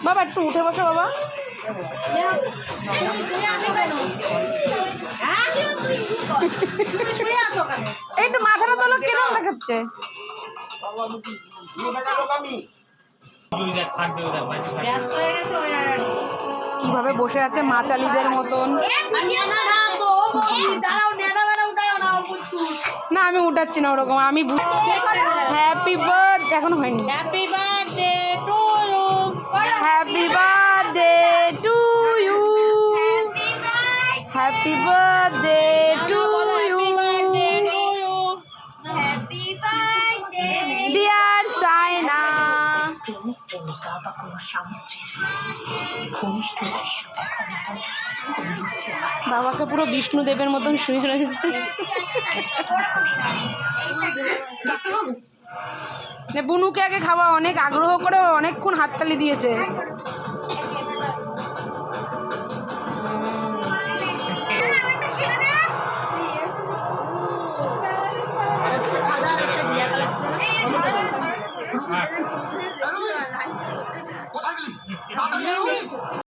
বাবা একটু উঠে বসো বাবা। একটু মাথাটা তোলো, কেমন দেখাচ্ছে। কিভাবে বসে আছে মাচালিদের মতন। না আমি উঠাচ্ছি না ওরকম, আমি হ্যাপি বার্থডে এখনো হয়নি। Happy birthday to you, happy birthday to you, happy birthday to you, dear Saina. বাবাকে পুরো বিষ্ণুদেবের মতন শুয়ে রেখেছে। বুনুকে আগে খাওয়া, অনেক আগ্রহ করে অনেকক্ষণ হাততালি দিয়েছে।